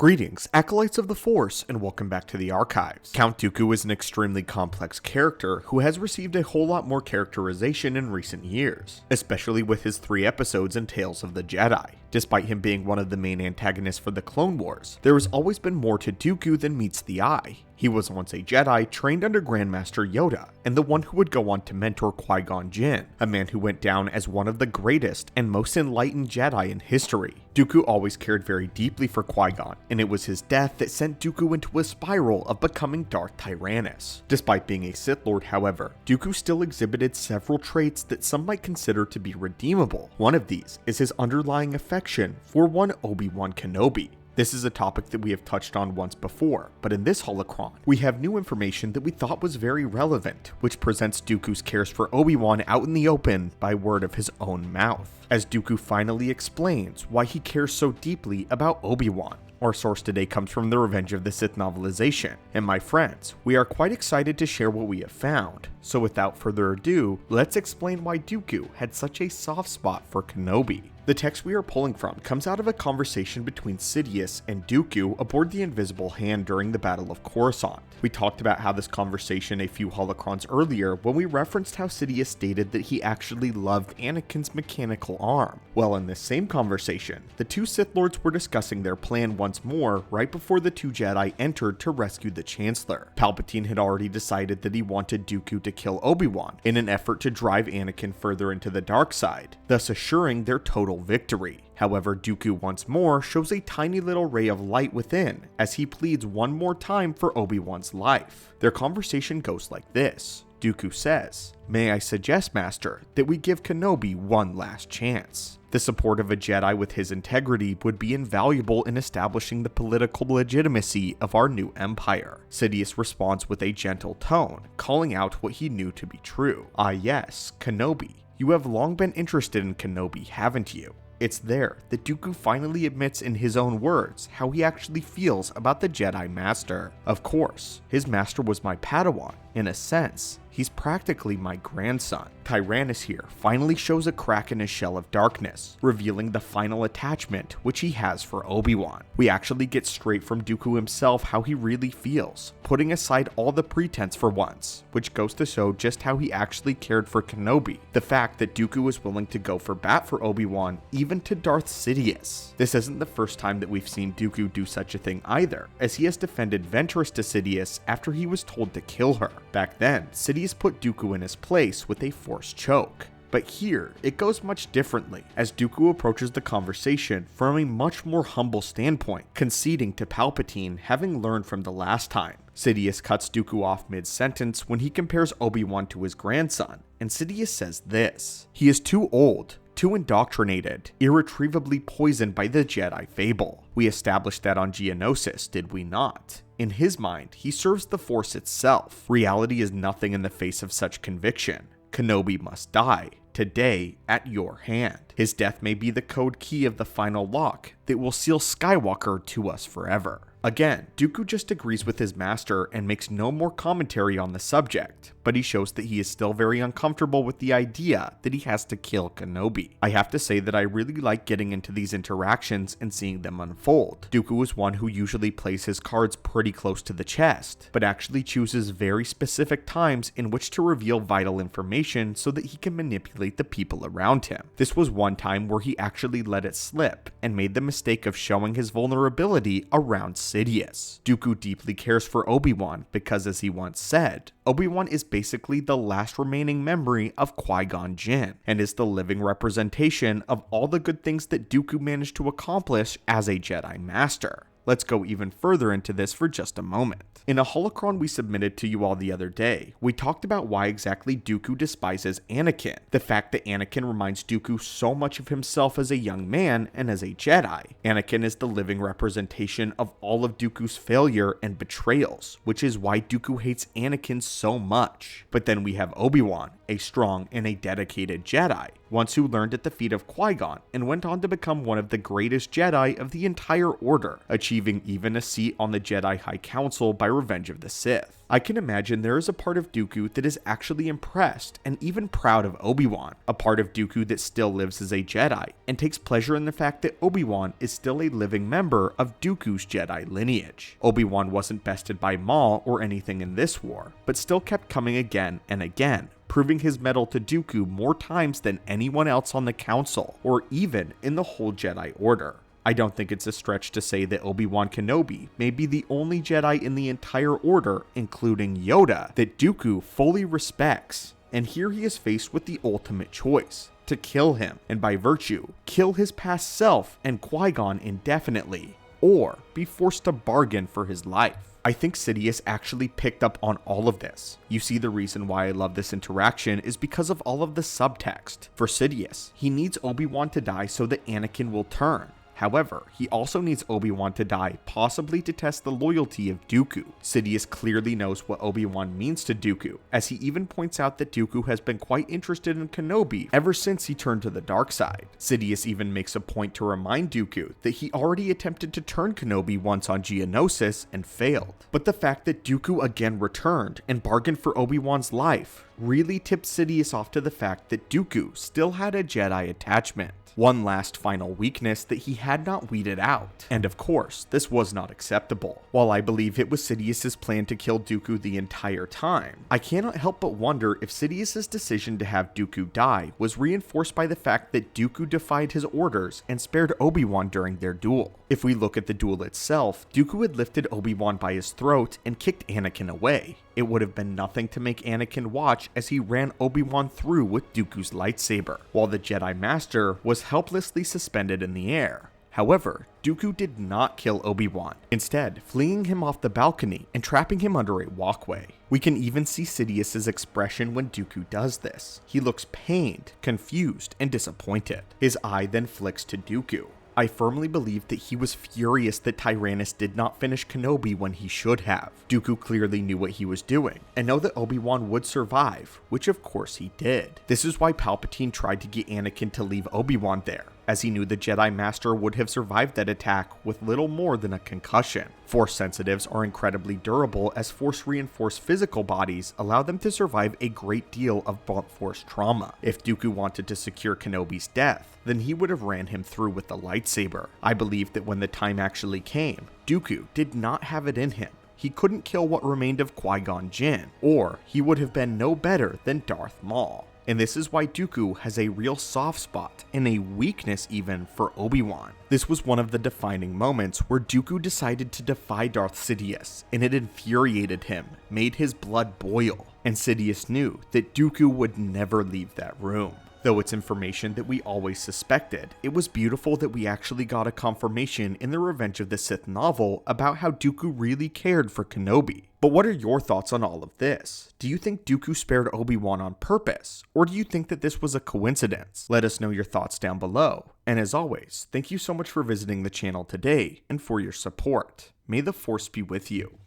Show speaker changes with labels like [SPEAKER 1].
[SPEAKER 1] Greetings, Acolytes of the Force, and welcome back to the Archives. Count Dooku is an extremely complex character who has received a whole lot more characterization in recent years, especially with his 3 episodes in Tales of the Jedi. Despite him being one of the main antagonists for the Clone Wars, there has always been more to Dooku than meets the eye. He was once a Jedi trained under Grandmaster Yoda, and the one who would go on to mentor Qui-Gon Jinn, a man who went down as one of the greatest and most enlightened Jedi in history. Dooku always cared very deeply for Qui-Gon, and it was his death that sent Dooku into a spiral of becoming Darth Tyrannus. Despite being a Sith Lord, however, Dooku still exhibited several traits that some might consider to be redeemable. One of these is his underlying affection for one Obi-Wan Kenobi. This is a topic that we have touched on once before, but in this holocron, we have new information that we thought was very relevant, which presents Dooku's cares for Obi-Wan out in the open by word of his own mouth, as Dooku finally explains why he cares so deeply about Obi-Wan. Our source today comes from the Revenge of the Sith novelization, and my friends, we are quite excited to share what we have found. So without further ado, let's explain why Dooku had such a soft spot for Kenobi. The text we are pulling from comes out of a conversation between Sidious and Dooku aboard the Invisible Hand during the Battle of Coruscant. We talked about how this conversation a few holocrons earlier when we referenced how Sidious stated that he actually loved Anakin's mechanical arm. Well, in this same conversation, the two Sith Lords were discussing their plan once more right before the two Jedi entered to rescue the Chancellor. Palpatine had already decided that he wanted Dooku to kill Obi-Wan in an effort to drive Anakin further into the dark side, thus assuring their total victory. However, Dooku once more shows a tiny little ray of light within as he pleads one more time for Obi-Wan's life. Their conversation goes like this. Dooku says, "May I suggest, Master, that we give Kenobi one last chance? The support of a Jedi with his integrity would be invaluable in establishing the political legitimacy of our new empire." Sidious responds with a gentle tone, calling out what he knew to be true. "Ah yes, Kenobi. You have long been interested in Kenobi, haven't you?" It's there that Dooku finally admits in his own words how he actually feels about the Jedi Master. Of course, his master was my Padawan. In a sense, he's practically my grandson. Tyrannus here finally shows a crack in his shell of darkness, revealing the final attachment which he has for Obi-Wan. We actually get straight from Dooku himself how he really feels, putting aside all the pretense for once, which goes to show just how he actually cared for Kenobi. The fact that Dooku was willing to go for bat for Obi-Wan, even to Darth Sidious. This isn't the first time that we've seen Dooku do such a thing either, as he has defended Ventress to Sidious after he was told to kill her. Back then, Sidious put Dooku in his place with a forced choke. But here, it goes much differently, as Dooku approaches the conversation from a much more humble standpoint, conceding to Palpatine having learned from the last time. Sidious cuts Dooku off mid-sentence when he compares Obi-Wan to his grandson, and Sidious says this: "He is too old, too indoctrinated, irretrievably poisoned by the Jedi fable. We established that on Geonosis, did we not? In his mind, he serves the Force itself. Reality is nothing in the face of such conviction. Kenobi must die, today, at your hand. His death may be the code key of the final lock that will seal Skywalker to us forever." Again, Dooku just agrees with his master and makes no more commentary on the subject, but he shows that he is still very uncomfortable with the idea that he has to kill Kenobi. I have to say that I really like getting into these interactions and seeing them unfold. Dooku is one who usually plays his cards pretty close to the chest, but actually chooses very specific times in which to reveal vital information so that he can manipulate the people around him. This was one time where he actually let it slip and made the mistake of showing his vulnerability around Sidious. Dooku deeply cares for Obi-Wan because, as he once said, Obi-Wan is basically the last remaining memory of Qui-Gon Jinn, and is the living representation of all the good things that Dooku managed to accomplish as a Jedi Master. Let's go even further into this for just a moment. In a holocron we submitted to you all the other day, we talked about why exactly Dooku despises Anakin. The fact that Anakin reminds Dooku so much of himself as a young man and as a Jedi. Anakin is the living representation of all of Dooku's failure and betrayals, which is why Dooku hates Anakin so much. But then we have Obi-Wan, a strong and a dedicated Jedi, once who learned at the feet of Qui-Gon and went on to become one of the greatest Jedi of the entire order, achieving achieving even a seat on the Jedi High Council by Revenge of the Sith. I can imagine there is a part of Dooku that is actually impressed and even proud of Obi-Wan, a part of Dooku that still lives as a Jedi and takes pleasure in the fact that Obi-Wan is still a living member of Dooku's Jedi lineage. Obi-Wan wasn't bested by Maul or anything in this war, but still kept coming again and again, proving his mettle to Dooku more times than anyone else on the Council, or even in the whole Jedi Order. I don't think it's a stretch to say that Obi-Wan Kenobi may be the only Jedi in the entire Order, including Yoda, that Dooku fully respects, and here he is faced with the ultimate choice: to kill him, and by virtue, kill his past self and Qui-Gon indefinitely, or be forced to bargain for his life. I think Sidious actually picked up on all of this. You see, the reason why I love this interaction is because of all of the subtext. For Sidious, he needs Obi-Wan to die so that Anakin will turn. However, he also needs Obi-Wan to die, possibly to test the loyalty of Dooku. Sidious clearly knows what Obi-Wan means to Dooku, as he even points out that Dooku has been quite interested in Kenobi ever since he turned to the dark side. Sidious even makes a point to remind Dooku that he already attempted to turn Kenobi once on Geonosis and failed. But the fact that Dooku again returned and bargained for Obi-Wan's life really tipped Sidious off to the fact that Dooku still had a Jedi attachment. One last final weakness that he had not weeded out. And of course, this was not acceptable. While I believe it was Sidious's plan to kill Dooku the entire time, I cannot help but wonder if Sidious's decision to have Dooku die was reinforced by the fact that Dooku defied his orders and spared Obi-Wan during their duel. If we look at the duel itself, Dooku had lifted Obi-Wan by his throat and kicked Anakin away. It would have been nothing to make Anakin watch as he ran Obi-Wan through with Dooku's lightsaber, while the Jedi Master was helplessly suspended in the air. However, Dooku did not kill Obi-Wan, instead fleeing him off the balcony and trapping him under a walkway. We can even see Sidious's expression when Dooku does this. He looks pained, confused, and disappointed. His eye then flicks to Dooku. I firmly believe that he was furious that Tyrannus did not finish Kenobi when he should have. Dooku clearly knew what he was doing, and know that Obi-Wan would survive, which of course he did. This is why Palpatine tried to get Anakin to leave Obi-Wan there, as he knew the Jedi Master would have survived that attack with little more than a concussion. Force sensitives are incredibly durable, as force-reinforced physical bodies allow them to survive a great deal of blunt force trauma. If Dooku wanted to secure Kenobi's death, then he would have ran him through with the lightsaber. I believe that when the time actually came, Dooku did not have it in him. He couldn't kill what remained of Qui-Gon Jinn, or he would have been no better than Darth Maul. And this is why Dooku has a real soft spot, and a weakness even, for Obi-Wan. This was one of the defining moments where Dooku decided to defy Darth Sidious, and it infuriated him, made his blood boil, and Sidious knew that Dooku would never leave that room. Though it's information that we always suspected, it was beautiful that we actually got a confirmation in the Revenge of the Sith novel about how Dooku really cared for Kenobi. But what are your thoughts on all of this? Do you think Dooku spared Obi-Wan on purpose, or do you think that this was a coincidence? Let us know your thoughts down below. And as always, thank you so much for visiting the channel today and for your support. May the Force be with you.